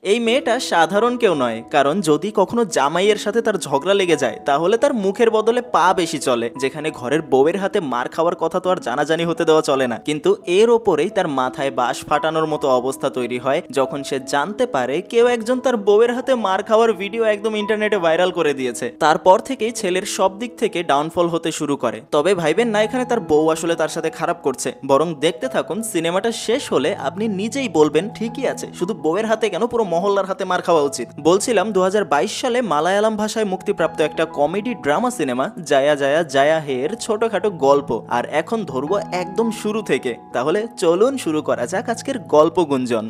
এই মেয়েটা সাধারণ কেউ নয়, কারণ যদি কখনো জামাইয়ের সাথে তার ঝগড়া লেগে যায় তাহলে তার মুখের বদলে পা বেশি চলে, যেখানে ঘরের বউয়ের হাতে মার খাওয়ার কথা তো আর জানাজানি হতে দেওয়া চলে না। কিন্তু এর ওপরেই তার মাথায় বাঁশ ফাটানোর মতো অবস্থা তৈরি হয় যখন সে জানতে পারে কেউ একজন তার বউয়ের হাতে মার খাওয়ার ভিডিও একদম ইন্টারনেটে ভাইরাল করে দিয়েছে। তারপর থেকেই ছেলের সব দিক থেকে ডাউনফল হতে শুরু করে। তবে ভাইবেন না এখানে তার বউ আসলে তার সাথে খারাপ করছে, বরং দেখতে থাকুন, সিনেমাটা শেষ হলে আপনি নিজেই বলবেন ঠিকই আছে, শুধু বউয়ের হাতে কেন, পুরো মহল্লার হাতে মার খাওয়া উচিত। বলছিলাম 2022 সালে মালায়ালাম ভাষায় মুক্তিপ্রাপ্ত একটা কমেডি ড্রামা সিনেমা জায়া জায়া জায়া হে এর ছোটখাটো গল্প। আর এখন ধরবো একদম শুরু থেকে, তাহলে চলুন শুরু করা যাক আজকের গল্প গুঞ্জন।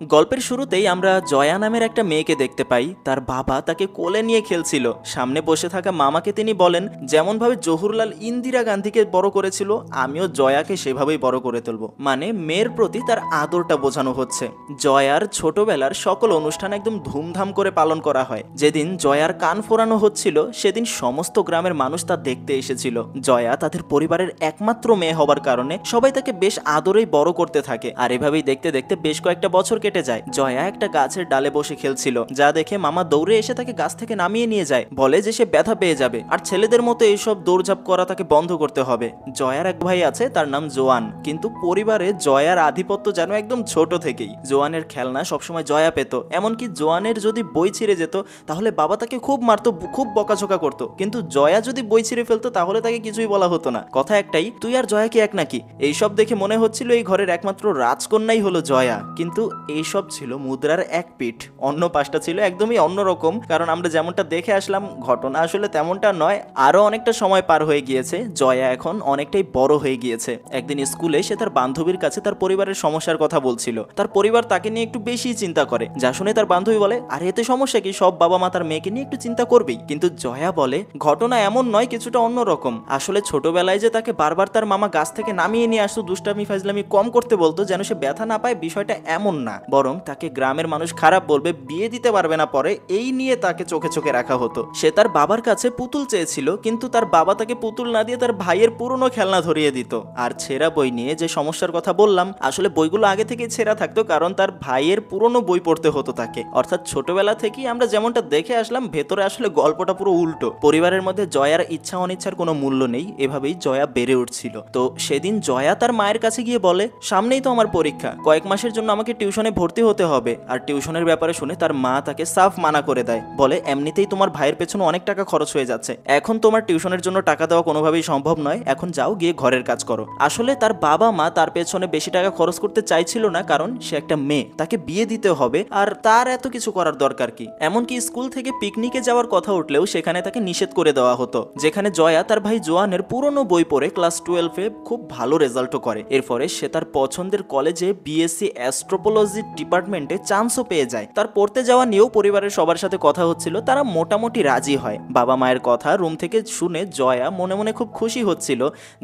গল্পের শুরুতেই আমরা জয়া নামের একটা মেয়েকে দেখতে পাই। তার বাবা তাকে কোলে নিয়ে খেলছিল। সামনে বসে থাকা মামাকে তিনি বলেন, যেমনভাবে জহুরলাল ইন্দিরা গান্ধীকে বড় করেছিল, আমিও জয়াকে সেভাবেই বড় করে তুলব। মানে মেয়ের প্রতি তার আদরটা বোঝানো হচ্ছে। জয়ার ছোটবেলার সকল অনুষ্ঠান একদম ধুমধাম করে পালন করা হয়। যেদিন জয়ার কান ফোরানো হচ্ছিল সেদিন সমস্ত গ্রামের মানুষ তা দেখতে এসেছিল। জয়া তাদের পরিবারের একমাত্র মেয়ে হবার কারণে সবাই তাকে বেশ আদরেই বড় করতে থাকে। আর এভাবেই দেখতে দেখতে বেশ কয়েকটা বছর কেটে যায়। জয়া একটা গাছের ডালে বসে খেলছিল, যা দেখে মামা দৌড়ে এসে তাকে গাছ থেকে নামিয়ে নিয়ে যায়। বলে যে সে ব্যথা পেয়ে যাবে, আর ছেলেদের মতো এইসব দৌড়ঝাঁপ করা তাকে বন্ধ করতে হবে। জয়ার এক ভাই আছে, তার নাম জোয়ান, কিন্তু পরিবারে জয়ার আধিপত্য যেন একদম ছোট থেকেই। জোয়ানের খেলনা সবসময় জয়া পেত, এমনকি জোয়ানের যদি বই ছিঁড়ে যেত তাহলে বাবা তাকে খুব মারতো, খুব বকাঝকা করতো। কিন্তু জয়া যদি বই ছিঁড়ে ফেলতো তাহলে তাকে কিছুই বলা হতো না। কথা একটাই, তুই আর জয়া কি এক নাকি? এইসব দেখে মনে হচ্ছিল এই ঘরের একমাত্র রাজকন্যাই হলো জয়া। কিন্তু এইসব ছিল মুদ্রার এক পিঠ, অন্য পাশটা ছিল একদমই অন্যরকম। কারণ আমরা যেমনটা দেখে আসলাম ঘটনা আসলে তেমনটা নয়। আরো অনেকটা সময় পার হয়ে গিয়েছে, জয়া এখন অনেকটাই বড় হয়ে গিয়েছে। একদিন স্কুলে সে তার বান্ধবীর কাছে তার পরিবারের সমস্যার কথা বলছিল। তার পরিবার তাকে নিয়ে একটু বেশি চিন্তা করে, যা শুনে তার বান্ধবী বলে, আর এতে সমস্যা কি, সব বাবা মা তার মেয়েকে নিয়ে একটু চিন্তা করবেই। কিন্তু জয়া বলে, ঘটনা এমন নয়, কিছুটা অন্যরকম। আসলে ছোটবেলায় যে তাকে বারবার তার মামা গাছ থেকে নামিয়ে নিয়ে আসতো, দুষ্টামি ফাজলামি কম করতে বলতো যেন সে ব্যথা না পায়, বিষয়টা এমন না। বরং তাকে গ্রামের মানুষ খারাপ বলবে, বিয়ে দিতে পারবে না পরে, এই নিয়ে তাকে চোখে চোখে রাখা হতো। সে তার বাবার কাছে পুতুল চেয়েছিল, কিন্তু তার বাবা তাকে পুতুল না দিয়ে তার ভাইয়ের পুরনো খেলনা ধরিয়ে দিত। আর ছেঁড়া বই নিয়ে যে সমস্যার কথা বললাম, আসলে বইগুলো আগে থেকে ছেঁড়া থাকতো, কারণ তার ভাইয়ের পুরনো বই পড়তে হতো তাকে। অর্থাৎ ছোটবেলা থেকেই আমরা যেমনটা দেখে আসলাম, ভেতরে আসলে গল্পটা পুরো উল্টো। পরিবারের মধ্যে জয়ার ইচ্ছা অনিচ্ছার কোনো মূল্য নেই, এভাবেই জয়া বেড়ে উঠছিল। তো সেদিন জয়া তার মায়ের কাছে গিয়ে বলে, সামনেই তো আমার পরীক্ষা, কয়েক মাসের জন্য আমাকে টিউশনে ভর্তি হতে হবে। আর টিউশনের ব্যাপারে শুনে তার মা তাকে সাফ মানা করে দেয়, বলে এমনিতেই তোমার ভাইয়ের পেছনে অনেক টাকা খরচ হয়ে যাচ্ছে, এখন তোমার টিউশনের জন্য টাকা দেওয়া কোনোভাবেই সম্ভব নয়, এখন যাও গিয়ে ঘরের কাজ করো। আসলে তার বাবা মা তার পেছনে বেশি টাকা খরচ করতে চাইছিল না, কারণ সে একটা মেয়ে, তাকে বিয়ে দিতে হবে, আর তার এত কিছু করার দরকার কি। এমনকি স্কুল থেকে পিকনিকে যাওয়ার কথা উঠলেও সেখানে তাকে নিষেধ করে দেওয়া হতো। যেখানে জয়া তার ভাই জোয়ানের পুরনো বই পড়ে ক্লাস 12-এ খুব ভালো রেজাল্টও করে। এরপরে সে তার পছন্দের কলেজে বিএসসি অ্যাস্ট্রোপোলজি ডিপার্টমেন্টে চান্সও পেয়ে যায়। তার পড়তে যাওয়া নিয়েও পরিবারের সবার সাথে কথা হচ্ছিল, তারা মোটামুটি রাজি হয়। বাবা মায়ের কথা রুম থেকে শুনে জয়া মনে মনে খুব খুশি হচ্ছিল,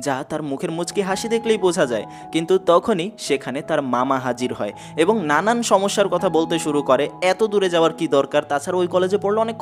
যা তার মুখের মুচকি হাসি দেখলেই বোঝা যায়। কিন্তু তখনই সেখানে তার মামা হাজির হয় এবং নানান সমস্যার কথা বলতে শুরু করে। এত দূরে যাওয়ার কি দরকার, তাছাড়া ওই কলেজে পড়লে অনেক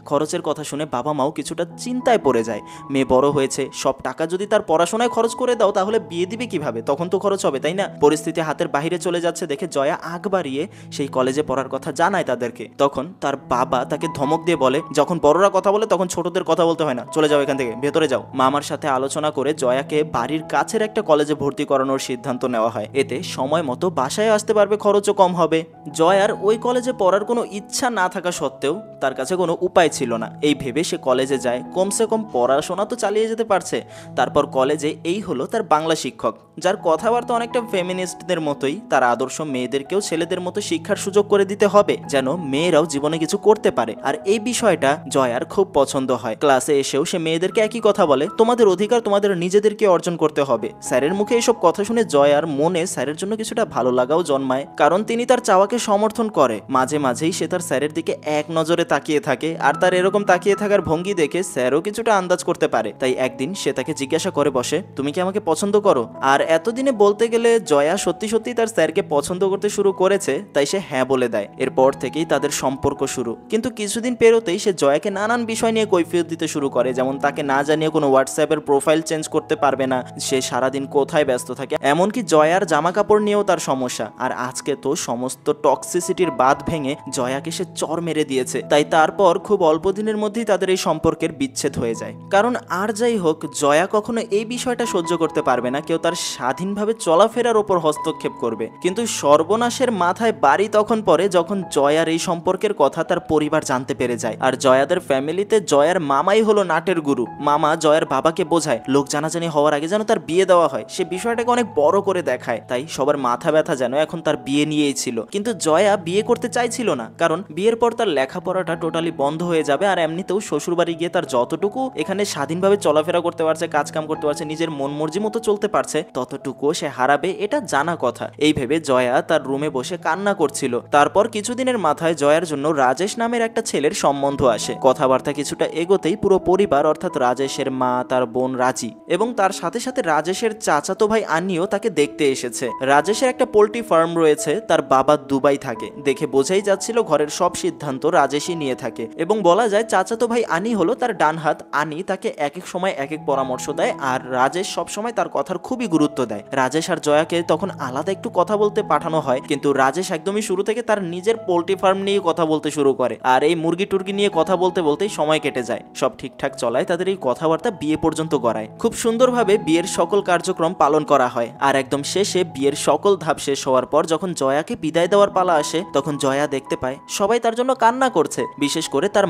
খরচের কথা শুনে বাবা মাও কিছুটা চিন্তায় পড়ে যায়। মেয়ে বড় হয়েছে, সব টাকা যদি তার পড়াশোনায় খরচ করে দাও তাহলে বিয়ে দিবে কিভাবে, তখন তো খরচ হবে, তাই না? পরিস্থিতি হাতের বাইরে চলে যাচ্ছে দেখে জয়া আগ বাড়িয়ে সেই কলেজে পড়ার কথা জানায় তাদেরকে। তখন তার বাবা তাকে ধমক দিয়ে বলে, যখন বড়রা কথা বলে তখন ছোটদের কথা বলতে হয় না, চলে যাও এখান থেকে, ভেতরে যাও। মামার সাথে আলোচনা করে জয়াকে বাড়ির কাছের একটা কলেজে ভর্তি করানোর সিদ্ধান্ত নেওয়া হয়। এতে সময় মতো বাসায় আসতে পারবে, খরচও কম হবে। জয়ার ওই কলেজে পড়ার কোনো ইচ্ছা না থাকা সত্ত্বেও তার কাছে কোনো উপায় ছিল না। এই ভেবে সে কলেজে যায়, কমসে কম পড়াশোনা তো চালিয়ে যেতে পারছে। তারপর কলেজে এই হলো তার বাংলা শিক্ষক, যার কথাবার্তা অনেকটা ফেমিনিস্টদের মতোই। তার আদর্শ মেয়েদেরকেও ছেলেদের মতো শিক্ষার সুযোগ করে দিতে হবে, যেন মেয়েরাও জীবনে কিছু করতে পারে। আর এই বিষয়টা জয়ার খুব পছন্দ হয়। ক্লাসে এসেও সে মেয়েদেরকে একই কথা বলে, তোমাদের অধিকার তোমাদের নিজেদেরকে অর্জন করতে হবে। স্যারের মুখে এসব কথা শুনে জয়ার মনে স্যারের জন্য কিছুটা ভালো লাগাও জন্মায়, কারণ তিনি তার চাওয়াকে সমর্থন করে। মাঝে মাঝেই সে তার স্যারের দিকে এক নজরে তাকিয়ে থাকে, আর তার এরকম তাকিয়ে থাকার ভঙ্গি দেখে স্যারও কিছুটা আন্দাজ করতে পারে। তাই একদিন সে তাকে জিজ্ঞাসা করে বসে, তুমি কি আমাকে পছন্দ করো? আর এতদিনে বলতে গেলে জয়া সত্যি সত্যি তার স্যারকে পছন্দ করতে শুরু করেছে তাই সে হ্যাঁ বলে দেয়। এরপর থেকেই তাদের সম্পর্ক শুরু। কিন্তু কিছুদিন পেরোতেই সে জয়াকে নানান বিষয় নিয়ে কৈফিয়ত দিতে শুরু করে, যেমন তাকে না জানিয়ে কোনো হোয়াটসঅ্যাপের প্রোফাইল চেঞ্জ করতে পারবে না, সে সারাদিন কোথায় ব্যস্ত থাকে, এমনকি জয়ার জামা কাপড় নিয়েও তার সমস্যা। আর আজকে তো সমস্ত টক্সিসিটির বাঁধ ভেঙে জয়াকে সে চর মেরে দিয়েছে। তাই তারপর খুব অল্প দিনের মধ্যেই তাদের এই সম্পর্কের বিচ্ছেদ হয়ে যায়। কারণ আর যাই হোক, জয়া কখনো এই বিষয়টা সহ্য করতে পারবে না কেউ তার স্বাধীনভাবে চলাফেরার ওপর হস্তক্ষেপ করবে। কিন্তু সর্বনাশের মাথায় বাড়ি তখন পড়ে যখন জয়ার এই সম্পর্কের কথা তার পরিবার জানতে পেরে যায়। আর জয়াদের ফ্যামিলিতে জয়ার মামাই হলো নাটের গুরু। মামা জয়ার বাবাকে বোঝায় লোক জানাজানি হওয়ার আগে যেন তার বিয়ে দেওয়া হয়, সে বিষয়টাকে অনেক বড় করে দেখায়। তাই সবার মাথা ব্যথা যেন এখন তার বিয়ে নিয়েই ছিল। কিন্তু জয়া বিয়ে করতে চাইছিল না, কারণ বিয়ের পর তার লেখাপড়াটা টোটালি বন্ধ হয়ে যাবে। আর এমনিতেও শ্বশুরবাড়ি গিয়ে তার যতটুকু এখানে স্বাধীনভাবে চলাফেরা করতে পারছে, কাজ কাম করতে পারছে, নিজের মন মর্জি মতো চলতে পারছে, ততটুকুও সে হারাবে, এটা জানা কথা। এই ভেবে জয়া তার রুমে বসে কান্না করছিল। তারপর কিছুদিনের মাথায় জয়ার জন্য রাজেশ নামের একটা ছেলের সম্বন্ধ আসে। কথাবার্তা কিছুটা এগোতেই পুরো পরিবার অর্থাৎ রাজেশের মা, তার বোন রাজি এবং তার সাথে সাথে রাজেশের চাচাতো ভাই আন্নিও তাকে দেখতে এসেছে। রাজেশের একটা পোল্ট্রি ফার্ম রয়েছে, তার বাবা দুবাই থাকে। দেখে বোঝাই যাচ্ছিল ঘরের সব সিদ্ধান্ত রাজেশই নিয়ে থাকে এবং বলা যায় চাচাতো ভাই আনি হলো তার ডান হাত। আনি তাকে এক এক সময় এক এক পরামর্শ দেয় আর রাজেশ সবসময় তার কথার খুবই গুরুত্ব দেয়। রাজেশ আর জয়াকে তখন আলাদা একটু কথা বলতে পাঠানো হয়, কিন্তু রাজেশ একদমই শুরু থেকে তার নিজের পোল্ট্রি ফার্ম নিয়ে কথা বলতে শুরু করে। আর এই মুরগি টুরগি নিয়ে কথা বলতে বলতেই সময় কেটে যায়। সব ঠিকঠাক চলায় তাদের এই কথাবার্তা বিয়ে পর্যন্ত গড়ায়। খুব সুন্দরভাবে বিয়ের সকল কার্যক্রম পালন করা হয়। আর একদম শেষে বিয়ের সকল ধাপ শেষ হওয়ার পর যখন জয়াকে বিদায় দেওয়ার পালা আসে, তখন জয়া দেখতে পায় সবাই তার জন্য কান্না করছে, বিশেষ করে তার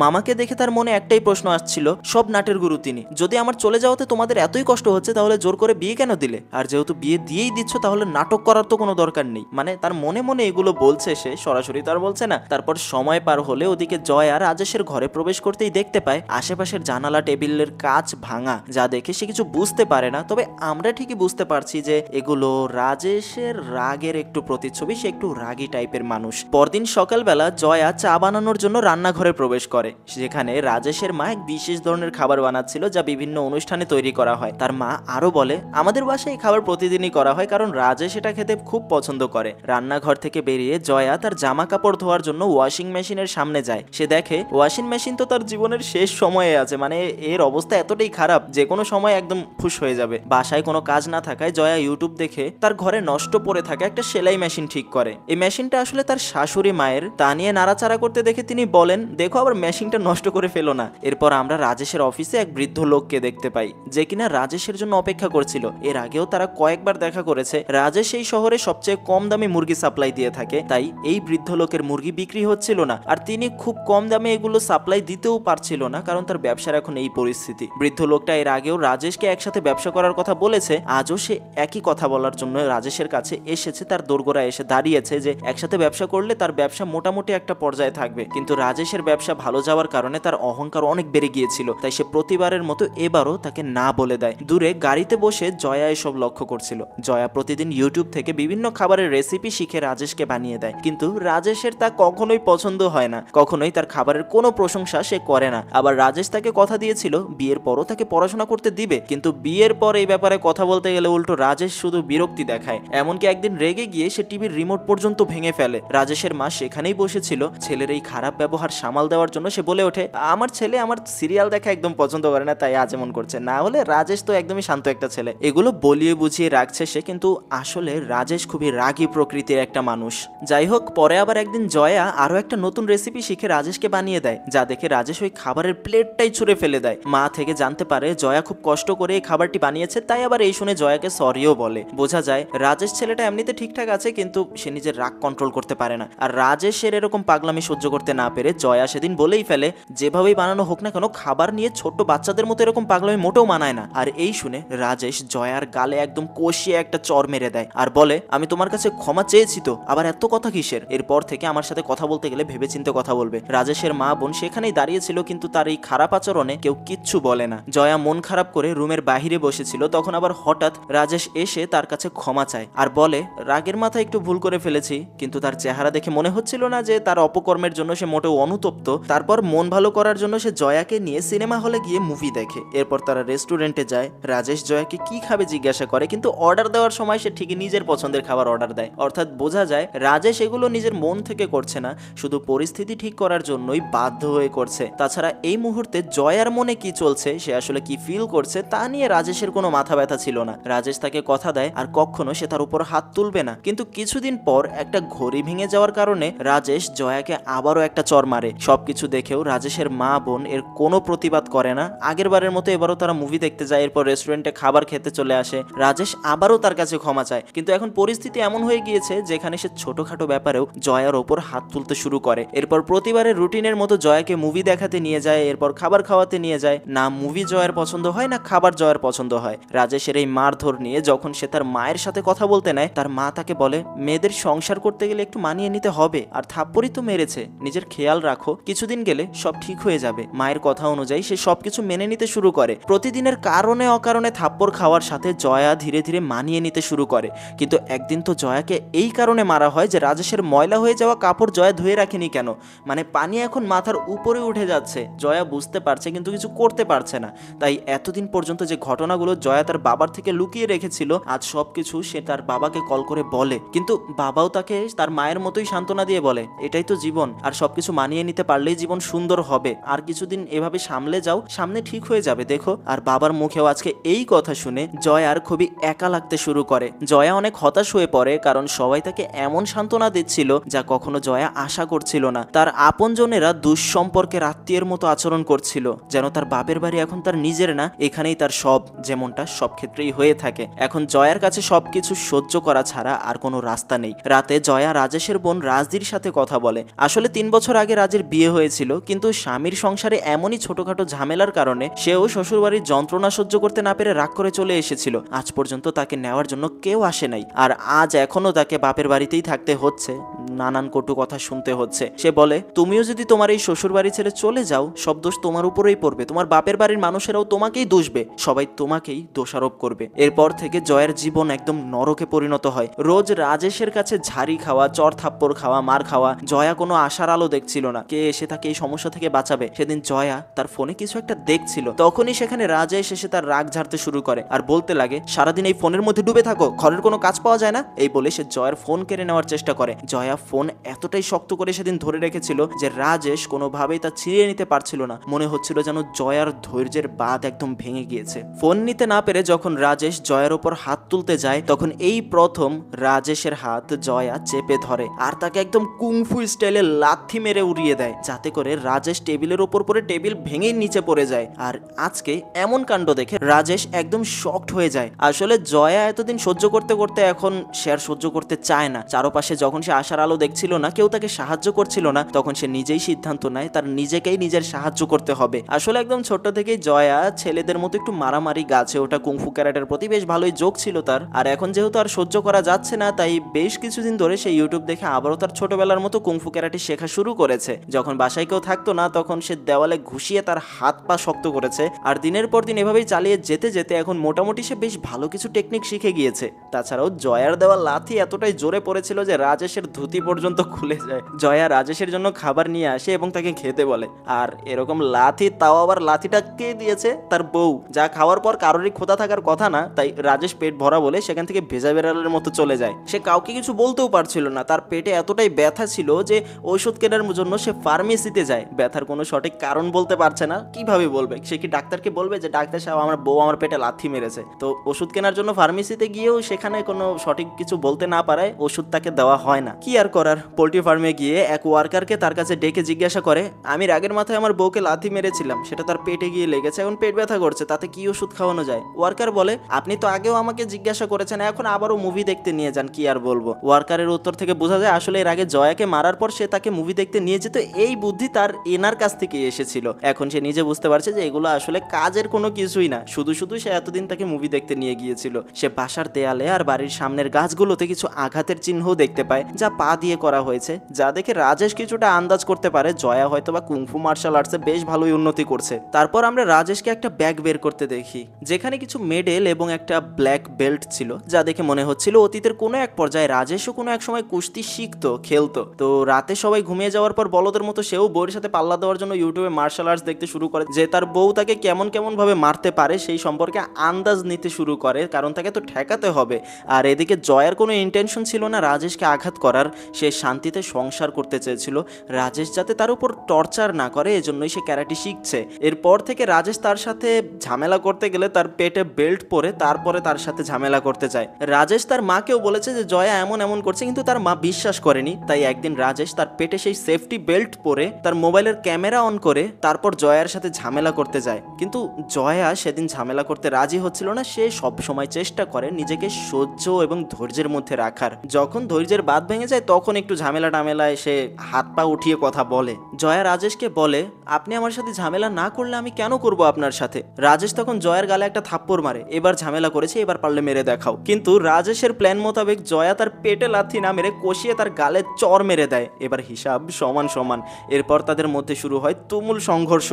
মামাকে দেখে তার মনে একটাই প্রশ্ন আসছিল, সব নাটের গুরু তিনি, যদি আমার চলে যাওয়াতে তোমাদের এতই কষ্ট হচ্ছে তাহলে জোর করে বিয়ে কেন দিলে? আর যেহেতু বিয়ে দিয়েই দিচ্ছ তাহলে নাটক করার তো কোনো দরকার নেই। মানে তার মনে মনে এগুলো বলছে, সে সরাসরি তার বলছে না। তারপর সময় পার হলে ওদিকে জয়া রাজেশের ঘরে প্রবেশ করতেই দেখতে পায় আশেপাশের জানালা টেবিলের কাঁচ ভাঙা, যা দেখে সে কিছু বুঝতে পারে না। তবে আমরা ঠিকই বুঝতে পারছি যে এগুলো রাজেশের রাগের একটু প্রতিচ্ছবি, সে একটু রাগী টাইপের মানুষ। পরদিন সকালবেলা জয়া চা বানানোর জন্য রান্নাঘরে প্রবেশ করে। সেখানে রাজেশের মা এক বিশেষ ধরনের খাবার বানাচ্ছিল যা বিভিন্ন অনুষ্ঠানে তৈরি করা হয়। তার মা আরো বলে, আমাদের বাসায় এই খাবার প্রতিদিনই করা হয় কারণ রাজেশ এটা খেতে খুব পছন্দ করে। রান্নাঘর থেকে বেরিয়ে জয়া তার জামা কাপড় ধোয়ার জন্য ওয়াশিং মেশিনের সামনে যায়। সে দেখে ওয়াশিং মেশিন তো তার জীবনের শেষ সময়ে আছে, মানে এর অবস্থা এতটাই খারাপ যে কোনো সময় একদম ফুস হয়ে যাবে। বাসায় কোনো কাজ না থাকায় জয়া ইউটিউব দেখে তার ঘরে নষ্ট পড়ে থাকা একটা সেলাই মেশিন ঠিক করে। এই মেশিনটা আসলে তার শাশুড়ি মায়ের, তা নিয়ে নাড়াচাড়া করতে দেখে তিনি বলেন, দেখো আবার মেশিনটা নষ্ট করে ফেলো না। এরপর আমরা রাজেশের অফিসে এক বৃদ্ধ লোককে দেখতে পাই যে কিনা রাজেশের জন্য অপেক্ষা করছিল। এর আগেও তারা কয়েকবার দেখা করেছে। রাজেশ এই শহরে সবচেয়ে কম দামে মুরগি সাপ্লাই দিয়ে থাকে, তাই এই বৃদ্ধ লোকের মুরগি বিক্রি হচ্ছিল না। আর তিনি খুব কম দামে এগুলো সাপ্লাই দিতেও পারছিল না, কারণ তার ব্যবসার এখন এই পরিস্থিতি। বৃদ্ধ লোকটা এর আগেও রাজেশকে একসাথে ব্যবসা করার কথা বলেছে, আজও সে একই কথা বলার জন্য রাজেশের কাছে এসেছে, তার দোরগোড়ায় এসে দাঁড়িয়েছে যে একসাথে ব্যবসা করলে তার ব্যবসা মোটামুটি একটা পর্যায়ে থাকবে। কিন্তু রাজেশের ব্যবসা ভালো যাওয়ার কারণে তার অহংকার অনেক বেড়ে গিয়েছিল, তাই সে প্রতিবারের মতো এবারও তাকে না বলে দেয়। দূরে গাড়িতে বসে জয়া এসব লক্ষ্য করছিল। জয়া প্রতিদিন ইউটিউব থেকে বিভিন্ন খাবারের রেসিপি শিখে রাজেশকে বানিয়ে দেয়, কিন্তু রাজেশের তা কখনোই পছন্দ হয় না, কখনোই তার খাবারের কোনো প্রশংসা সে করে না। আবার রাজেশ তাকে কথা দিয়েছিল বিয়ের পরও তাকে পড়াশোনা করতে দিবে, কিন্তু বিয়ের পর এই ব্যাপারে কথা বলতে গেলে উল্টো রাজেশ শুধু বিরক্তি দেখায়। এমনকি একদিন রেগে গিয়ে সে টিভির রিমোট পর্যন্ত ভেঙে ফেলে। রাজেশের মা সেখানেই বসেছিল। ছেলের এই খারাপ ব্যবহার সামাল দেওয়ার জন্য সে বলে ওঠে, আমার ছেলে আমার সিরিয়াল দেখা একদম পছন্দ করে না, তাই আজ এমন করছে, না হলে রাজেশ তো একদমই শান্ত একটা ছেলে। এগুলো বলিয়ে বুঝিয়ে রাখছে সে, কিন্তু আসলে রাজেশ খুবই রাগী প্রকৃতির একটা মানুষ। যাই হোক, পরে আবার একদিন জয়া আরো একটা নতুন রেসিপি শিখে রাজেশকে বানিয়ে দেয়, যা দেখে রাজেশ ওই খাবারের প্লেটটাই ছুঁড়ে ফেলে দেয়। মা থেকে জানতে পারে জয়া খুব কষ্ট করে এই খাবারটি বানিয়েছে, তাই আবার এই শুনে জয়াকে সরিও বলে। বোঝা যায় রাজেশ ছেলেটা এমনিতে ঠিকঠাক আছে, কিন্তু সে নিজের রাগ কন্ট্রোল করতে পারে না। আর রাজেশের এরকম পাগলামি সহ্য করতে না পেরে জয়া সেদিন বলেই ফেলে, যেভাবেই বানানো হোক না কেন খাবার নিয়ে ছোট্ট বাচ্চাদের মতো এরকম পাগলামি মোটেও মানায় না। আর এই শুনে রাজেশ জয়ার গালে একদম কষিয়ে একটা চর মেরে দেয় আর বলে, আমি তোমার কাছে ক্ষমা চেয়েছি তো, আবার এত কথা কিসের? এরপর থেকে আমার সাথে কথা বলতে গেলে ভেবেচিন্তে কথা বলবে। রাজেশের মা বোন সেখানেই দাঁড়িয়েছিল, কিন্তু তার এই খারাপ আচরণে কেউ কিচ্ছু বলে না। জয়া মন খারাপ করে রুমের বাহিরে বসেছিল, তখন আবার হঠাৎ রাজেশ এসে তার কাছে ক্ষমা চায় আর বলে, রাগের মাথায় একটু ভুল করে ফেলেছি। কিন্তু তার চেহারা দেখে মনে হচ্ছিল না যে তার অপকর্মের জন্য সে মোটেও অনুতপ্ত। তারপর মন ভালো করার জন্য সে জয়াকে নিয়ে সিনেমা হলে গিয়ে মুভি দেখে। এরপর তারা রেস্টুরেন্টে যায়। রাজেশ জয়াকে কি খাবে জিজ্ঞাসা করে, কিন্তু অর্ডার দেওয়ার সময় সে ঠিকই নিজের পছন্দের খাবার অর্ডার দেয়। অর্থাৎ বোঝা যায় রাজেশ এগুলো নিজের মন থেকে করছে না, শুধু পরিস্থিতি ঠিক করার জন্যই বাধ্য হয়ে করছে। তাছাড়া এই মুহূর্তে জয়ার মনে কি চলছে, সে আসলে কি ফিল করছে তা নিয়ে রাজেশের কোনো মাথা ব্যথা ছিল না। রাজেশ তাকে কথা দেয় আর কখনো সে তার উপর হাত তুলবে না। কিন্তু কিছুদিন পর একটা ঘড়ি ভেঙে যাওয়ার কারণে রাজেশ জয়াকে আবারও একটা চর মারে। সবকিছু দেখেও রাজেশের মা বোন এর কোনো প্রতিবাদ করে না। আগের বারের মতো এবারও তারা মুভি দেখতে যায়, এরপর রেস্টুরেন্টে খাবার খেতে চলে আসে। রাজেশ আবারও তার কাছে ক্ষমা চায়, কিন্তু এখন পরিস্থিতি এমন হয়ে গিয়েছে যেখানে সে ছোটখাটো ব্যাপারেও জয়ার ওপর হাত তুলতে শুরু করে। এরপর প্রতিবারের রুটিনের মতো জয়াকে মুভি দেখাতে নিয়ে যায়, এরপর খাবার খাওয়াতে নিয়ে যায়। না মুভি জয়ার পছন্দ হয়, না খাবার জয়ার পছন্দ হয়। রাজেশের এই মারধর নিয়ে যখন সে তার মায়ের সাথে কথা বলতে নেয়, তার মা তাকে বলে মেয়েদের সংসার করতে গেলে একটু মানিয়ে নিতে হবে, আর থাপ্পড়ই তো মেরেছে, নিজের খেয়াল রাখো, কিছুদিন গেলে সব ঠিক হয়ে যাবে। মায়ের কথা অনুযায়ী সে সবকিছু মেনে নিতে শুরু করে। প্রতিদিনের কারণে অকারণে থাপ্পড় খাওয়ার সাথে জয়া ধীরে ধীরে মানিয়ে নিতে শুরু করে। কিন্তু একদিন তো জয়াকে এই কারণে মারা হয় যে রাজেশের ময়লা হয়ে যাওয়া কাপড় জয়া ধুয়ে রাখেনি কেন, মানে পানি এখন মাথার উপরে উঠে যাচ্ছে। জয়া বুঝতে পারছে কিন্তু কিছু করতে পারছে না। তাই এতদিন পর্যন্ত যে ঘটনাগুলো জয়া তার বাবার থেকে লুকিয়ে রেখেছিল, আজ সবকিছু সে তার বাবাকে কল করে বলে। কিন্তু বাবাও তাকে তার মায়ের মতোই সান্ত্বনা দিয়ে বলে এটাই তো জীবন, আর সবকিছু মানিয়ে নিতে পারলেই জীবন সুন্দর হবে, আর কিছুদিন এভাবে সামলে যাও, সামনে ঠিক হয়ে যাবে দেখো। আর বাবার মুখেও আজকে এই কথা শুনে জয়ার খুবই একা লাগতে শুরু করে। জয়া অনেক হতাশ হয়ে পড়ে, কারণ সবাই তাকে এমন সান্ত্বনা দিচ্ছিল যা কখনো জয়া আশা করছিল না। তার আপনজনেরা দুঃসম্পর্কের আত্মীয়ের মতো আচরণ করছিল, যেন তার বাপের বাড়ি এখন তার নিজের না, এখানেই তার সব, যেমনটা সব ক্ষেত্রেই হয়ে থাকে। এখন জয়ার কাছে সবকিছু সহ্য করা ছাড়া আর কোনো রাস্তা নেই। রাতে জয়া রাজেশের বোন রাজদির সাথে কথা বলে। আসলে 3 বছর আগে রাজের বিয়ে হয়েছিল, কিন্তু স্বামীর সংসারে এমনই ছোটখাটো ঝামেলার কারণে সেও শ্বশুরবাড়ির যন্ত্রণা সহ্য করতে না পেরে রাগ করে চলে এসেছিল। আজ পর্যন্ত তাকে নেওয়ার জন্য কেউ আসে নাই, আর আজ এখনো তাকে বাপের বাড়িতেই থাকতে হচ্ছে, নানান কটু কথা শুনতে হচ্ছে। সে বলে তুমিও যদি তোমার এই শ্বশুর বাড়ি ছেড়ে চলে যাও, সব দোষ তোমার উপরেই পড়বে, তোমার বাপের বাড়ির মানুষেরাও তোমাকেই দোষবে, সবাই তোমাকেই দোষারোপ করবে। এরপর থেকে জয়ের জীবন একদম নরকে পরিণত হয়। রোজ রাজেশের কাছে ঝাড়ি খাওয়া, চর থাপ্পড় খাওয়া, মার খাওয়া। জয়া কোনো আশার আলো দেখছিল না, কে এসে তাকে এই সমস্যা থেকে বাঁচাবে। সেদিন জয়া তার ফোনে কিছু একটা দেখছিল, তখনই সেখানে রাজেশ এসে তার রাগ ঝাড়তে শুরু করে আর বলতে লাগে সারাদিন এই ফোনের মধ্যে ডুবে থাকো, ঘরের কোনো কাজ পাওয়া যায় না। এই বলে সে জয়ের ফোন কেড়ে নেওয়ার চেষ্টা করে। জয়া ফোন এতটাই শক্ত করে সেদিন ধরে রেখেছিল যে রাজেশ কোনোভাবেই তা ছিঁড়ে নিতে পারছিল না। মনে হচ্ছিল যেন জয়ার ধৈর্যের বাঁধ একদম ভেঙে গিয়েছে। ফোন নিতে না পেরে যখন রাজেশ জয়ার ওপর হাত তুলতে যায়, তখন এই প্রথম রাজেশের হাত জয়া চেপে ধরে আর তাকে একদম কুংফু স্টাইলে লাথি মেরে উড়িয়ে দেয়, যাতে করে রাজেশ টেবিলের ওপর পড়ে টেবিল ভেঙে নিচে পড়ে যায়। আর আজকে এমন কাণ্ড দেখে রাজেশ একদম শকড হয়ে যায়। আসলে জয়া এতদিন সহ্য করতে করতে এখন সে আর সহ্য করতে চায় না। চারপাশে যখন সে আশার আলো দেখছিল না, কেউ তাকে সাহায্য করছিল না, তখন সে নিজেই সিদ্ধান্ত নেয় তার নিজেকেই নিজের সাহায্য করতে হবে। আসলে একদম ছোট থেকেই জয়া ছেলেদের মতো একটু মারামারি, গাছে ওটা কুংফু ক্যারাটের প্রতি বেশ ভালোই যোগ ছিল তার। আর এখন যেহেতু আর সহ্য করা যাচ্ছে না, তাই বেশ কিছুদিন ধরে সে ইউটিউব দেখে আবারও তার ছোটবেলার মতো কুংফু ক্যারাটে শেখা শুরু করেছে। যখন বাসায় কেউ থাকতো না, তখন সে দেওয়ালে ঘুষিয়ে তার হাত পা শক্ত করেছে। আর দিনের পর দিন এভাবেই চালিয়ে যেতে যেতে এখন মোটামুটি সে বেশ ভালো কিছু টেকনিক শিখে গিয়েছে। তাছাড়াও জয়ার দেওয়া লাথি এতটাই জোরে পড়েছিল যে রাজেশের ধুতি পর্যন্ত খুলে যায়। জয়া রাজেশের জন্য খাবার নিয়ে আসে এবং তাকে খেতে বলে। আর এরকম লাথি, তাও আবার লাথিটা কে দিয়েছে? তার বউ, যা খাওয়ার পর কারোরই ক্ষুধা থাকার কথা না, তাই রাজেশ পেট ভরা বলে সেখান থেকে ভেজা বেড়ালের মতো চলে যায়। সে কাউকে কিছু বলতেও পারছিল না, তার পেটে এতটাই ব্যথা ছিল যে ঔষধ কেনার জন্য সে ফার্মেসিতে যায়। ব্যথার কোনো সঠিক কারণ বলতে পারছে না, কিভাবে বলবে? সে কি ডাক্তারকে বলবে যে ডাক্তার সাহেব আমার বউ আমার পেটে লাথি মেরেছে? তো ওষুধ কেনার জন্য ফার্মেসিতে গিয়েও সেখানে কোনো সঠিক কিছু বলতে না পারায় ওষুধ তাকে দেওয়া হয় না। কি আর করার, পোল্ট্রি ফার্মে গিয়ে এক ওয়ার্কারকে তার কাছে ডেকে জিজ্ঞাসা করে আমি রাগের মাথায় আমার বউকে লাথি মেরেছিলাম, সেটা তার পেটে গিয়ে লেগেছে, এখন পেট ব্যথা করছে, তাতে কি ওষুধ খাওয়ানো যায়? ওয়ার্কার বলে আপনি তো আগেও আমাকে জিজ্ঞাসা করেছেন, এখন আবারও মুভি দেখতে নিয়ে যান, কি আর বলবো। ওয়ার্কারের উত্তর থেকে বোঝা যায় আসলে এর আগে জয়াকে মারার পর সে তাকে মুভি দেখতে নিয়ে যেত, এই বুদ্ধি তার এনার কাছ থেকে এসেছিল। এখন সে নিজে বুঝতে পারছে যে এগুলো আসলে কাজের কোনো কিছুই না, শুধু শুধু সে এতদিন তাকে মুভি দেখতে নিয়ে গিয়েছিল। সে বাসার দেয়ালে আর বাড়ির সামনের গাছগুলোতে কিছু আঘাতের চিহ্নও দেখতে পায়, যা পা দিয়ে করা হয়েছে, যা দেখে রাজেশ কিছুটা আন্দাজ করতে পারে জয়া হয়তো বা কুংফু মার্শাল আর্টসে বেশ ভালোই উন্নতি করছে। তারপর আমরা রাজেশকে একটা ব্যাগ বের করতে দেখি, যেখানে কিছু মেডেল এবং একটা ব্ল্যাক বেল্ট ছিল, যা দেখে মনে হচ্ছিল অতীতের কোনো এক পর্যায়ে রাজেশও কোনো এক সময় কুস্তি শিখতো, খেলতো। তো রাতে সবাই ঘুমিয়ে যাওয়ার পর বলদের মতো সেও বউয়ের সাথে পাল্লা দেওয়ার জন্য ইউটিউবে মার্শাল আর্টস দেখতে শুরু করে, যে তার বউ তাকে কেমন কেমন ভাবে মারতে পারে সেই সম্পর্কে আন্দাজ নিতে শুরু করে, কারণ তাকে তো ঠেকাতে হবে। আর এদিকে জয়ার কোনো ইন্টেনশন ছিল না রাজেশকে আঘাত করার, সে শান্তিতে সংসার করতে চেয়েছিল। রাজেশ যাতে তার উপর টর্চার না করে এজন্যই সে ক্যারাটে শিখছে। এরপর থেকে রাজেশ তার সাথে ঝামেলা করতে গেলে তার পেটে বেল্ট পরে তারপরে তার সাথে ঝামেলা করতে যায়। রাজেশ তার মাকেও বলেছে যে জয়া এমন এমন করছে, কিন্তু তার মা বিশ্বাস করেনি। তাই একদিন রাজেশ তার পেটে সেই সেফটি বেল্ট পরে তার মোবাইলের ক্যামেরা অন করে তারপর জয়ার সাথে ঝামেলা করতে যায়। কিন্তু জয়া সেদিন ঝামেলা করতে রাজি হচ্ছিল না। সে সব সময় চেষ্টা করে নিজেকে সহ্য এবং ধৈর্যের মধ্যে রাখার। যখন ধৈর্যের বাঁধ ভেঙে যায় তখন একটু ঝামেলা টামেলায় সে হাত পা উঠিয়ে কথা বলে। জয়া রাজেশকে বলে, আপনি আমার সাথে ঝামেলা না করলে আমি কেন করব আপনার সাথে। রাজেশ তখন জয়ার গালে একটা থাপ্পড় মারে, এবার ঝামেলা করেছে, এবার পারলে মেরে দেখাও। কিন্তু রাজেশের প্ল্যান মোতাবেক জয়া তার পেটে লাথি না মেরে কষিয়ে তার গালে চর মেরে দেয়। এবার হিসাব সমান সমান। এরপর তাদের মধ্যে শুরু হয় তুমুল সংঘর্ষ।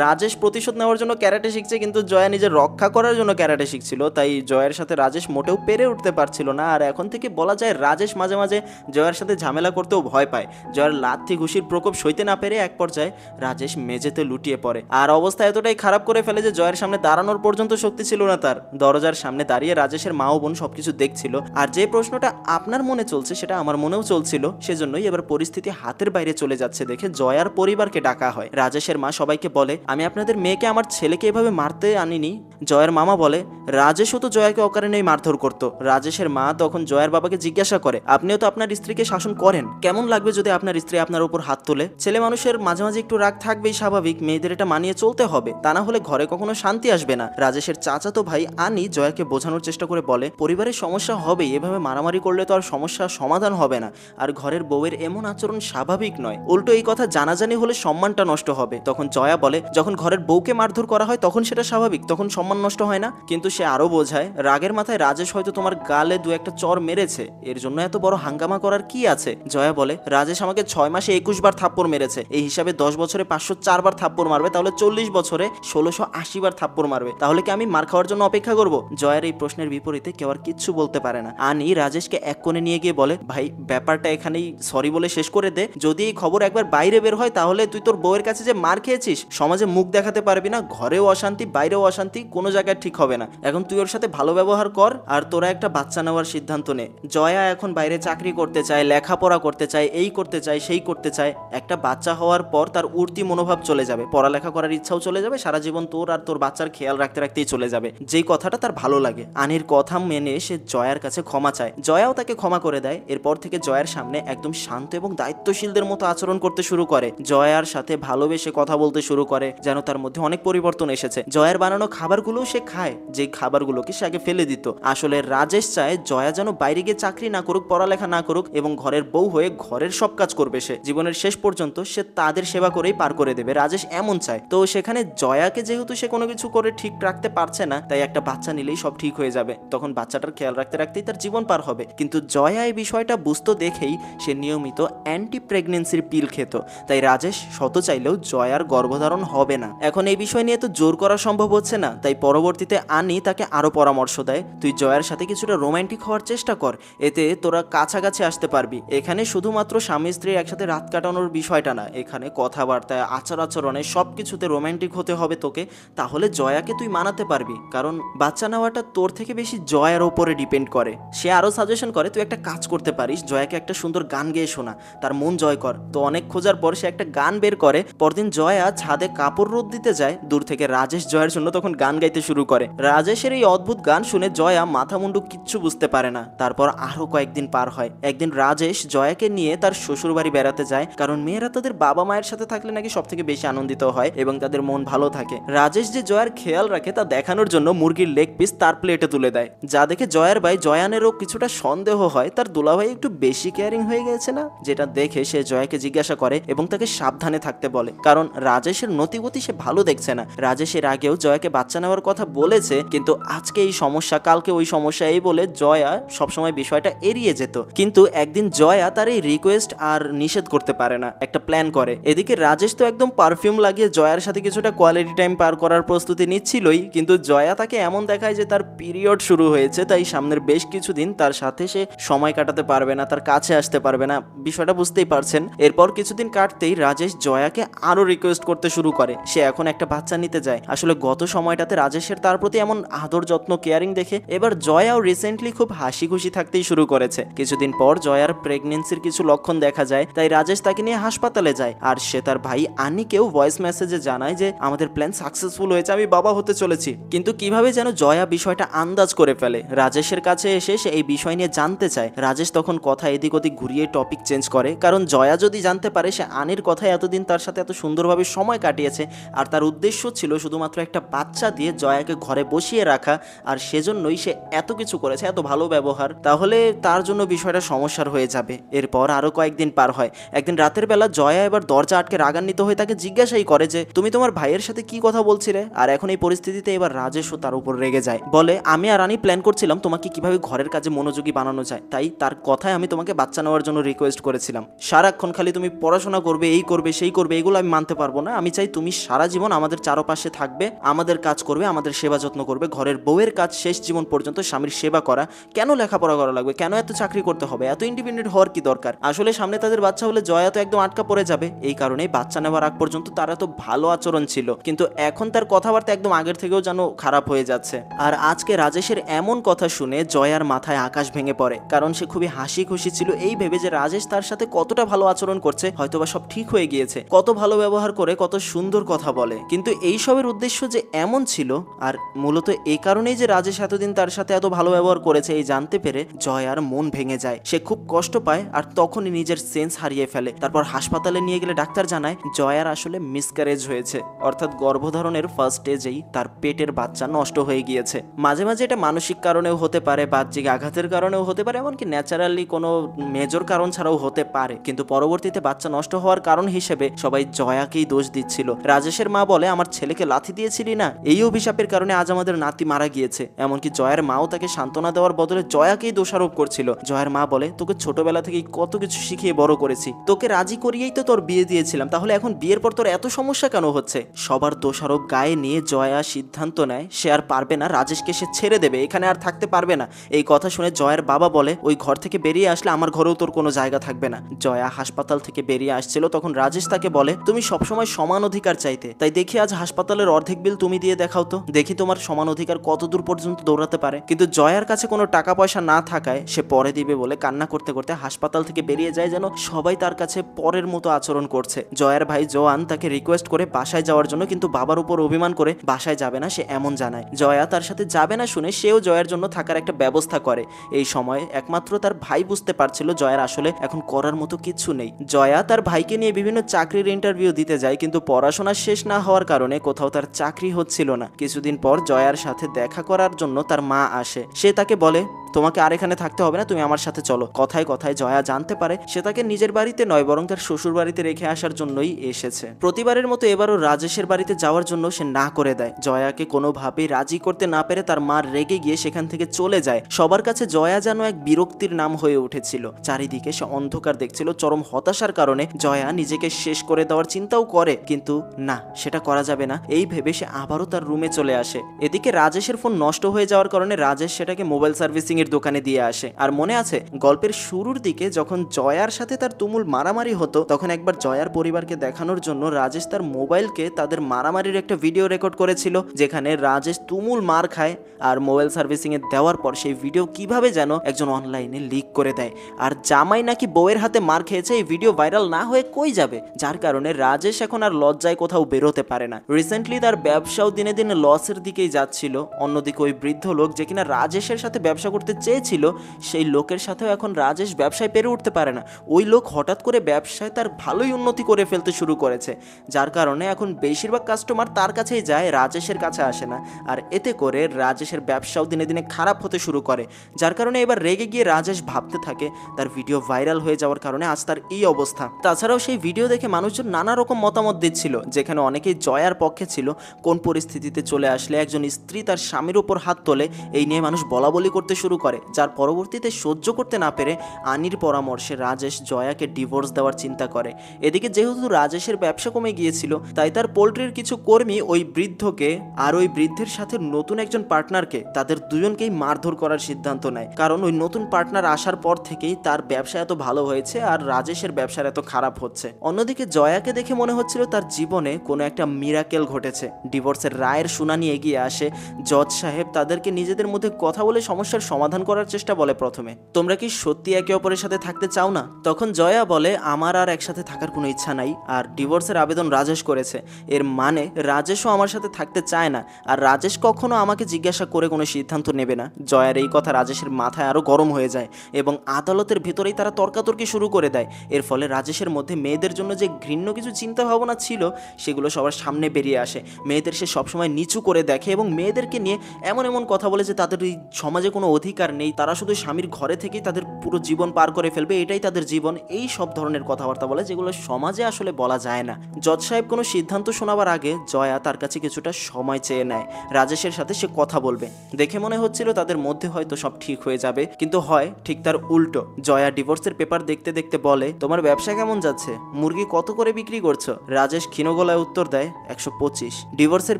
রাজেশ প্রতিশোধ নেওয়ার জন্য ক্যারাটে শিখছে, কিন্তু জয়া নিজের রক্ষা করার জন্য ক্যারাটে শিখছিল। তাই জয়ের সাথে রাজেশ মোটেও পেরে উঠতে পারছিল না। আর এখন থেকে বলা যায় রাজেশ মাঝে মাঝে জয়ের সাথে ঝামেলা করতেও ভয় পায়। জয়ের লাথি ঘুষির প্রকোপ সইতে না পেরে এক পর্যায়ে রাজেশ মেঝেতে লুটিয়ে পড়ে। আর অবস্থা এতটাই খারাপ করে ফেলে যে জয়ের সামনে দাঁড়ানোর পর্যন্ত শক্তি ছিল না তার। দরজার সামনে দাঁড়িয়ে রাজেশের মা ও বোন সবকিছু দেখছিল। আর যে প্রশ্নটা আপনার মনে চলছে সেটা আমার মনেও চলছিল। সেজন্যই এবার পরিস্থিতি হাতের বাইরে চলে যাচ্ছে দেখে জয়ার পরিবারকে ডাকা হয়। রাজেশের মা সবাইকে বলে, আমি আপনাদের মেয়েকে আমার ছেলেকে এভাবে মারতে আনিনি। জয়ের মামা বলে, রাজেশও তো জয়াকে অকারণেই মারধর করতো। রাজেশের মা তখন জয়ের বাবাকে জিজ্ঞাসা করে, আপনিও তো আপনার স্ত্রীকে শাসন করেন, কেমন লাগবে যদি আপনার স্ত্রী আপনার উপর হাত তোলে? ছেলে মানুষের মাঝে মাঝে একটু রাগ থাকবেই স্বাভাবিক, মেয়েদের এটা মানিয়ে চলতে হবে, তা না হলে ঘরে কখনো শান্তি আসবে না। রাজেশের চাচাতো ভাই আনি জয়াকে বোঝানোর চেষ্টা করে বলে, পরিবারের সমস্যা হবে, এভাবে মারামারি করলে তো আর সমস্যা সমাধান হবে না। আর ঘরের বউয়ের এমন আচরণ স্বাভাবিক নয়, উল্টো এই কথা জানাজানি হলে সম্মানটা নষ্ট হবে। তখন জয়া বলে, যখন ঘরের বউকে মারধর করা হয় তখন সেটা স্বাভাবিক, তখন সম্মান নষ্ট হয় না। কিন্তু সে আরো বোঝায়, রাগের মাথায় রাজেশ হয়তো তোমার গালে দু একটা চর মেরেছে, এর জন্য এত বড় হাঙ্গামা করার কি আছে? জয়া বলে, রাজেশ আমাকে 6 মাসে 21 বার থাপ্পড় মেরেছে, এই হিসাবে 10 বছরে 504 বার থাপ্পড় মারবে, তাহলে 40 বছরে 1680 বার থাপ্পড় মারবে, তাহলে কি আমি মার খাওয়ার জন্য অপেক্ষা করব? জয়ের এই প্রশ্নের বিপরীতে কেউ আর কিচ্ছু বলতে পারে না। আনি রাজেশকে এক কোণে নিয়ে গিয়ে বলে, ভাই ব্যাপারটা এখানেই সরি বলে শেষ করে দে, যদি এই খবর একবার বাইরে বের হয় তাহলে তুই তোর বউয়ের কাছে যে মার খেয়েছিস সমাজে মুখ দেখাতে পারবি না, ঘরেও অশান্তি বাইরেও অশান্তি, কোনো জায়গায় ঠিক হবে না। এখন তুই ওর সাথে ভালো ব্যবহার কর আর তোরা একটা বাচ্চা নেওয়ার সিদ্ধান্ত নে। জয়া এখন বাইরে চাকরি করতে চায়, লেখাপড়া করতে চায়, এই করতে চায় সেই করতে চায়। একটা বাচ্চা হওয়ার পর তার উঠতি মনোভাব চলে যাবে, পড়ালেখা করার ইচ্ছাও চলে যাবে, সারা জীবন তোর আর তোর বাচ্চার খেয়াল রাখতে রাখতেই চলে যাবে, যেই কথাটা তার ভালো লাগে। আনির কথা মেনে সে জয়ার কাছে ক্ষমা চায়, জয়াও তাকে ক্ষমা করে দেয়। এরপর থেকে জয়ার সামনে একদম শান্ত এবং দায়িত্বশীলদের মতো আচরণ করতে শুরু করে, জয়ার সাথে ভালোবেসে কথা বলতে শুরু করে, যেন তার মধ্যে অনেক পরিবর্তন এসেছে। জয়ার বানানো খাবারগুলোও সে খায়, যে খাবারগুলোকে সে আগে ফেলে দিত। আসলে রাজেশ চায় জয়া যেন বাইরে গিয়ে চাকরি না করুক, পড়ালেখা না করুক এবং ঘরের বউ হয়ে ঘরের সব কাজ করবে। সে জীবনের শেষ পর্যন্ত সে তাদের সেবা করেই পার করে দেবে, রাজেশ এমন চায়। তো সেখানে জয়াকে যেহেতু সে কোনো কিছু করে ঠিক রাখতে পারছে না, তাই একটা বাচ্চা নিলেই সব ঠিক হয়ে যাবে, তখন বাচ্চাটার খেয়াল রাখতে রাখতেই তার জীবন পার হবে। কিন্তু জয়া এই বিষয়টা বুঝতে দেখেই সে নিয়মিত অ্যান্টি প্রেগনেন্সির পিল খেত। তাই রাজেশ শত চাইলেও জয়ার গর্ভধারণ হবে না। এখন এই বিষয় নিয়ে তো জোর করা সম্ভব হচ্ছে না, তাই পরবর্তীতে আনি তাকে আরো পরামর্শ দেয়, তুই জয়ার সাথে কিছুটা রোমান্টিক হওয়ার চেষ্টা কর, এতে তোরা কাছাকাছি আসতে পারবি। এখানে শুধুমাত্র স্বামী স্ত্রী একসাথে রাত কাটানোর বিষয়টা না, এখানে কথাবার্তায় আচার আচরণে সবকিছুতে রোমান্টিক হতে হবে তোকে, তাহলে জয়াকে তুই মানাতে পারবি। কারণ বাচ্চা নেওয়াটা তোর থেকে বেশি জয়ার ওপরে ডিপেন্ড করে। সে আরো সাজেশন করে, তুই একটা কাজ করতে পারিস, জয়াকে একটা সুন্দর গান গেয়ে শোনা, তার মন জয় কর। তো অনেক খোঁজার পর সে একটা গান বের করে। পরদিন জয়া ছাদে কাপড় রোদ দিতে যায়, দূর থেকে রাজেশ জয়ের জন্য তখন গান গাইতে শুরু করে। রাজেশের এই অদ্ভুত গান শুনে জয়া মাথা মুন্ডু কিচ্ছু বুঝতে পারে না। তারপর আরো কয়েকদিন পার হয়। একদিন রাজেশ জয়াকে নিয়ে তার শ্বশুর বাড়ি বেড়াতে যায়, কারণ মেয়েরা তাদের বাবা মায়ের সাথে থাকলে নাকি সব থেকে বেশি আনন্দিত হয় এবং তাদের মন ভালো থাকে। রাজেশ যে জয়ার খেয়াল রাখে তা দেখানোর জন্য মুরগির লেগ পিস তার প্লেটে তুলে দেয়, যা দেখে জয়ার ভাই জয়ানেরও কিছুটা সন্দেহ হয় তার দুলাভাই একটু বেশি কেয়ারিং হয়ে গেছে না। যেটা দেখে সে জয়াকে জিজ্ঞাসা করে এবং তাকে সাবধানে থাকতে বলে, কারণ রাজেশের নতিগতি সে ভালো দেখছে না। রাজেশের আগেও জয়াকে বাচ্চা নেওয়ার কথা বলেছে, কিন্তু আজকে এই সমস্যা কালকে ওই সমস্যা, এই বলে জয়া সবসময় বিষয়টা এড়িয়ে যেত। কিন্তু একদিন জয়া তার এই রিকোয়েস্ট আর নিষেধ করতে পারে না, একটা প্ল্যান করে। এদিকে রাজেশ তো একদম পারফিউম লাগিয়ে জয়ার সাথে কিছুটা কোয়ালিটি টাইম পার করার প্রস্তুতি নিচ্ছিলই, কিন্তু জয়া তাকে এমন দেখায় যে তার পিরিয়ড শুরু হয়েছে, তাই সামনের বেশ কিছুদিন তার সাথে সে সময় কাটাতে পারবে না, তার কাছে আসতে পারবে না, বিষয়টা বুঝতেই পারছেন। এরপর কিছুদিন কাটতেই রাজেশ জয়াকে আরো রিকোয়েস্ট করতে শুরু করে, সে এখন একটা বাচ্চা নিতে যায়। আসলে গত সময়টাতে রাজেশের তার প্রতি এমন আদর যত্ন কেয়ারিং দেখে এবার জয়াও রিসেন্টলি খুব হাসি খুশি থাকতেই শুরু করেছে। কিছুদিন পর জয়ার প্রেগনেন্সির কিছু লক্ষণ দেখা যায়, তাই রাজেশ তাকে নিয়ে হাসপাতালে যায় আর সে তার ভাই আনিকেও ভয়েস মেসেজে জানায় যে আমাদের প্ল্যান সাকসেসফুল হয়েছে, আমি বাবা হতে চলেছি। কিন্তু কিভাবে যেন জয়া বিষয়টা আন্দাজ করে ফেলে। রাজেশের কাছে এসে সে এই বিষয় নিয়ে জানতে চায়। রাজেশ তখন কথা এদিক ওদিক ঘুরিয়ে টপিক চেঞ্জ করে, কারণ জয়া যদি জানতে পারে সে আনির কথায় এতদিন তার সাথে এত সুন্দরভাবে সময় কাটিয়েছে আর তার উদ্দেশ্য ছিল শুধুমাত্র একটা বাচ্চা দিয়ে জয়াকে ঘরে বসিয়ে রাখা আর সেজন্যই সে এত কিছু করেছে, এত ভালো ব্যবহার, তাহলে তার জন্য বিষয়টা সমস্যার হয়ে যাবে। এরপর আরো কয়েকদিন পার হয়। একদিন রাতের বেলা জয়া এবার দরজা আটকে রাগান্বিত হয়ে তাকে জিজ্ঞাসাই করে যে তুমি তোমার ভাইয়ের সাথে কি কথা বলছিলে। আর এখন এই পরিস্থিতিতে এবার রাজেশও তার উপর রেগে যায়, বলে আমি আর রানী প্ল্যান করছিলাম তোমাকে কিভাবে ঘরের কাজে মনোযোগী বানানো যায়, তাই তার কথায় আমি তোমাকে বাচ্চা নেওয়ার জন্য রিকোয়েস্ট করেছিলাম। সারাক্ষণ খালি তুমি পড়াশোনা করবে, এই করবে সেই করবে, এগুলো আমি মানতে পারবো না। আমি চাই তুমি সারা জীবন আমাদের চারপাশে থাকবে, আমাদের কাজ করবে, আমাদের সেবা যত্ন করবে, ঘরের বউয়ের কাজ শেষ জীবন পর্যন্ত স্বামীর সেবা করা। কেন লেখাপড়া করা লাগবে, কেন এত চাকরি করতে হবে, এত ইন্ডিপেন্ডেন্ট হওয়ার কি দরকার। আসলে সামনে তাদের বাচ্চা হলে জয়া তো একদম আটকা পড়ে যাবে, এই কারণেই বাচ্চা নেওয়ার আগ পর্যন্ত তারা তো ভালো আচরণ ছিল, কিন্তু এখন তার কথাবার্তা একদম আগের থেকেও যেন খারাপ হয়ে যাচ্ছে। আর আজকে রাজেশের এমন কথা শুনে জয়ার মাথায় আকাশ ভেঙে পড়ে, কারণ সে খুবই হাসি খুশি ছিল এই ভেবে যে রাজেশ তার সাথে কতটা ভালো আচরণ করছে, হয়তোবা সব ঠিক হয়ে গিয়েছে, কত ভালো ব্যবহার করে, কত সুন্দর কথা বলে। কিন্তু এই সবের উদ্দেশ্য যে এমন ছিল আর মূলত এই কারণেই যে রাজেশ এতদিন তার সাথে এত ভালো ব্যবহার করেছে এই জানতে পেরে জয়ার মন ভেঙে যায়। সে খুব কষ্ট পায় আর তখনই নিজের সেন্স হারিয়ে ফেলে। তারপর হাসপাতালে নিয়ে গেলে ডাক্তার জানায় জয়ার আসলে মিসক্যারেজ হয়েছে, অর্থাৎ গর্ভধারণের ফার্স্ট স্টেজেই তার পেটের বাচ্চা নষ্ট হয়ে গিয়েছে। মাঝে মাঝে এটা মানসিক কারণেও হতে পারে, বাহ্যিক আঘাতের কারণেও হতে পারে, এমনকি ন্যাচারালি কোনো মেজর কারণ ছাড়াও হতে পারে, কিন্তু পরবর্তীতে বাচ্চা নষ্ট হওয়ার কারণ হিসেবে সবাই জয়াকেই দোষ দিচ্ছিল। রাজেশের মা বলে আমার ছেলেকে লাথি দিয়েছিলি না, এই অভিশাপের কারণে আজ আমাদের নাতি মারা গিয়েছে। এমনকি জয়ার মাও তাকে সান্ত্বনা দেওয়ার বদলে জয়াকেই দোষারোপ করছিল। জয়ার মা বলে তোকে ছোটবেলা থেকেই কত কিছু শিখিয়ে বড় করেছি, তোকে রাজি করিয়েই তো তোর বিয়ে দিয়েছিলাম, তাহলে এখন বিয়ের পর তোর এত সমস্যা কেন হচ্ছে। সবার দোষারোপ গায়ে নিয়ে জয়া সিদ্ধান্ত নেয় সে আর পারবে না, রাজেশকে সে ছেড়ে দেবে, এখানে আর থাকতে পারবে না। এই কথা শুনে জয়ার বাবা বলে ওই ঘর থেকে বেরিয়ে আসলে আমার ঘরেও তোর কোনো জায়গা থাকবে না। জয়া হাসপাতাল থেকে বেরিয়ে আসছিল, তখন রাজেশ তাকে বলে তুমি সবসময় সমান অধিকার চাইতে, তাই দেখি আজ হাসপাতালের অর্ধেক বিল তুমি দিয়ে দেখাও তো, দেখি তোমার সমান অধিকার কত দূর পর্যন্ত দৌড়াতে পারে। কিন্তু জয়ার কাছে কোনো টাকা পয়সা না থাকায় সে পরে দিবে বলে কান্না করতে করতে হাসপাতাল থেকে বেরিয়ে যায়, যেন সবাই তার কাছে পরের মতো আচরণ করছে। জয়ার ভাই জোয়ান তাকে রিকোয়েস্ট করে বাসায় যাওয়ার জন্য, কিন্তু বাবার উপর অভিমান করে বাসায় যাবে না সে এমন জানায়। জয়া তার সাথে যাবে না শুনে সেও জয়ার জন্য থাকার একটা ব্যবস্থা করে। এই সময় একমাত্র তার ভাই বুঝতে পারছিল জয়ার আসলে এখন করার মতো কিছু নেই। জয়া তার ভাইকে নিয়ে বিভিন্ন চাকরির ইন্টারভিউ দিতে যায়, কিন্তু পড়াশোনা শেষ না হওয়ার কারণে কোথাও তার চাকরি হচ্ছিল না। কিছুদিন পর জয়ার সাথে দেখা করার জন্য তার মা আসে, সে তাকে বলে তোমাকে আর এখানে থাকতে হবে না, তুমি আমার সাথে চলো। কথায় কথায় জয়া জানতে পারে সে তাকে নিজের বাড়িতে নয় বরং তার শ্বশুর বাড়িতে রেখে আসার জন্যই এসেছে। প্রতিবারের মতো এবারও রাজেশের বাড়িতে যাওয়ার জন্য সে না করে দেয়। জয়াকে কোনোভাবেই রাজি করতে না পেরে তার মা রেগে গিয়ে সেখান থেকে চলে যায়। সবার কাছে জয়া যেন এক বিরক্তির নাম হয়ে উঠেছিল। চারিদিকে সে অন্ধকার দেখছিল। চরম হতাশার কারণে জয়া নিজেকে শেষ করে দেওয়ার চিন্তাও করে, কিন্তু না, সেটা করা যাবে না। এই ভেবে সে আবারও তার রুমে চলে আসে। এদিকে রাজেশের ফোন নষ্ট হয়ে যাওয়ার কারণে রাজেশ সেটাকে মোবাইল সার্ভিসিং এর দোকানে দিয়ে আসে। আর মনে আছে গল্পের শুরুর দিকে যখন জয়ার সাথে তার তুমুল মারামারি হতো, তখন একবার জয়ার পরিবারকে দেখানোর জন্য রাজেশ তার মোবাইলকে তাদের মারামারির একটা ভিডিও রেকর্ড করেছিল, যেখানে রাজেশ তুমুল মার খায় আর মোবাইল সার্ভিসিং এ দেওয়ার পর সেই ভিডিও কিভাবে যেন একজন অনলাইনে লিক করে দেয়। আর জামাই নাকি বউয়ের হাতে মার খেয়েছে, এই ভিডিও ভাইরাল না হয়ে কই যাবে, যার কারণে রাজেশ এখন আর লজ্জায় কোথাও বেরোতে পারে না। রিসেন্টলি তার ব্যবসাও দিনে দিনে লসের দিকেই যাচ্ছিল। অন্যদিকে ওই বৃদ্ধ লোক যে কিনা রাজেশের সাথে ব্যবসা করতে চেয়েছিল, সেই লোকের সাথেও এখন রাজেশ ব্যবসায় পেরে উঠতে পারে না। ওই লোক হঠাৎ করে ব্যবসায় তার ভালোই উন্নতি করে ফেলতে শুরু করেছে, যার কারণে এখন বেশিরভাগ কাস্টমার তার কাছেই যায়, রাজেশের কাছে আসে না। আর এতে করে রাজেশের ব্যবসাও দিনে দিনে খারাপ হতে শুরু করে, যার কারণে এবার রেগে গিয়ে রাজেশ ভাবতে থাকে তার ভিডিও ভাইরাল হয়ে যাওয়ার কারণে আজ তার এই অবস্থা। তাছাড়াও সেই ভিডিও দেখে মানুষজন নানা রকম মতামত দিচ্ছিল, যেখানে অনেকেই জয়ার পক্ষে ছিল। কোন পরিস্থিতিতে চলে আসলে একজন স্ত্রী তার স্বামীর উপর হাত তোলে, এই নিয়ে মানুষ বলা বলি করতে শুরু করে, যার পরবর্তীতে সহ্য করতে না পেরে আনির পরামর্শে রাজেশ জয়াকে ডিভোর্স দেওয়ার চিন্তা করে। এদিকে যেহেতু রাজেশের ব্যবসা কমে গিয়েছিল, তাই তার পোল্ট্রির কিছু কর্মী ওই বৃদ্ধকে আর ওই বৃদ্ধের সাথে নতুন একজন পার্টনারকে, তাদের দুজনকেই মারধর করার সিদ্ধান্ত নেয়। কারণ ওই নতুন পার্টনার আসার পর থেকেই তার ব্যবসা এত ভালো হয়েছে আর রাজেশের ব্যবসার এত খারাপ হচ্ছে। অন্যদিকে জয়াকে দেখে মনে হচ্ছিল তার জীবনে কোনো একটা মিরাকেল ঘটেছে। ডিভোর্সের রায়ের শুনানি এগিয়ে আসে, জজ সাহেব তাদেরকে নিজেদের মধ্যে কথা বলে সমস্যার সমাধান করার চেষ্টা বলে। প্রথমে, তোমরা কি সত্যি একে অপরের সাথে থাকতে চাও না? তখন জয়া বলে, আমার আর একসাথে থাকার কোনো ইচ্ছা নাই, আর ডিভোর্সের আবেদন রাজেশ করেছে, এর মানে রাজেশও আমার সাথে থাকতে চায় না, আর রাজেশ কখনো আমাকে জিজ্ঞাসা করে কোনো সিদ্ধান্ত নেবে না। জয়ার এই কথা রাজেশের মাথায় আরও গরম হয়ে যায় এবং আদালতের ভেতরেই তারা তর্কাতর্কি শুরু করে দেয়। এর ফলে রাজেশের মধ্যে মেয়েদের জন্য যে ঘৃণ্য কিছু চিন্তা ভাবনা ছিল সেগুলো সবার সামনে বেরিয়ে আসে। মেয়েদের সে সবসময় নিচু করে দেখে এবং মেয়েদেরকে নিয়ে এমন এমন কথা বলে যে তাদের এই সমাজে কোনো অধিকার নেই, তারা শুধু স্বামীর ঘরে থেকেই তাদের পুরো জীবন পার করে ফেলবে, এটাই তাদের জীবন, এই সব ধরনের কথাবার্তা বলে যেগুলো সমাজে আসলে বলা যায় না। জজ সাহেব কোনো সিদ্ধান্ত শোনাবার আগে জয়া তার কাছে কিছুটা সময় চেয়ে নেয়। রাজেশের সাথে সে কথা বলবে। দেখে মনে হচ্ছিল তাদের মধ্যে হয়তো সব ঠিক হয়ে যাবে, কিন্তু হয় ঠিক তার উল্টো। জয়া ডিভোর্সের পেপার দেখতে দেখতে বলে, তোমার ব্যবসা কেমন যাচ্ছে? মুরগি কত করে বিক্রি করছো? রাজেশ ক্ষীণ গলায় উত্তর দেয়, 125। ডিভোর্সের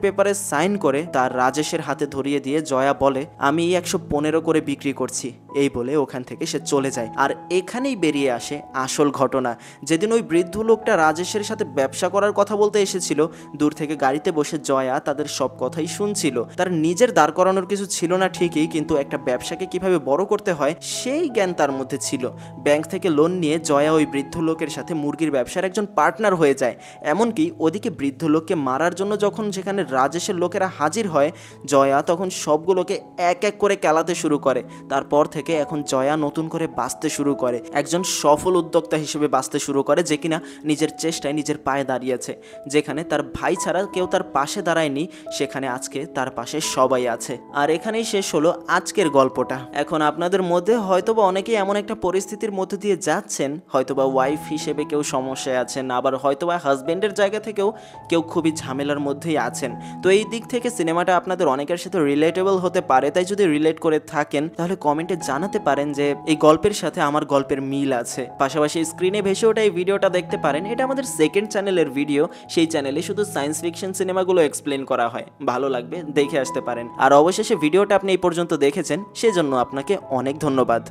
পেপারে সাইন করে তার রাজেশের হাতে ধরিয়ে দিয়ে জয়া বলে, আমি 115 করে বিক্রি করছি। এই বলে ওখান থেকে সে চলে যায়। আর এখানেই বেরিয়ে আসে আসল ঘটনা। যেদিন ওই বৃদ্ধ লোকটা রাজেশের সাথে ব্যবসা করার কথা বলতে এসেছিল, দূর থেকে গাড়িতে বসে জয়া তাদের সব কথাই শুনছিল। তার নিজের দাঁড় করানোর কিছু ছিল না ঠিকই, কিন্তু একটা ব্যবসাকে কিভাবে বড় করতে হয় সেই জ্ঞান তার মধ্যে ছিল। ব্যাংক থেকে লোন নিয়ে জয়া ওই বৃদ্ধ লোকের সাথে মুরগির ব্যবসার একজন পার্টনার হয়ে যায়। এমনকি ওদিকে বৃদ্ধ লোককে মারার জন্য যখন যেখানে রাজেশের লোকেরা হাজির হয়, জয়া তখন সবগুলোকে এক এক করে কেলাতে শুরু করে। তারপর থেকে এখন জয়া নতুন করে বাঁচতে শুরু করে, একজন সফল উদ্যোক্তা হিসেবে বাঁচতে শুরু করে, যে কিনা নিজের চেষ্টায় নিজের পায়ে দাঁড়িয়েছে। যেখানে তার ভাই ছাড়া কেউ তার পাশে দাঁড়ায়নি, সেখানে আজকে তার পাশে সবাই আছে। আর এখানেই শেষ হলো আজকের গল্পটা। এখন আপনাদের মধ্যে হয়তোবা অনেকেই এমন একটা পরিস্থিতির মধ্যে দিয়ে যাচ্ছেন, হয়তোবা ওয়াইফ হিসেবে কেউ সমস্যায় আছেন, আবার হয়তোবা হাজবেন্ডের জায়গা থেকেও কেউ খুবই ঝামেলার মধ্যেই আছেন। তো এই দিক থেকে সিনেমাটা আপনাদের অনেকের সাথে রিলেটেবল হতে পারে, তাই যদি রিলেট করে থাকেন তাহলে কমেন্টে জানাতে পারেন যে এই গল্পের সাথে আমার গল্পের মিল আছে। পাশাপাশি স্ক্রিনে ভেসে ওঠা এই ভিডিওটা দেখতে পারেন, এটা আমাদের সেকেন্ড চ্যানেলের ভিডিও। সেই চ্যানেলে শুধু সায়েন্স ফিকশন সিনেমাগুলো এক্সপ্লেন করা হয়, ভালো লাগবে দেখে আসতে পারেন। আর অবশেষে ভিডিওটা আপনি এই পর্যন্ত দেখেছেন, সেজন্য আপনাকে অনেক ধন্যবাদ।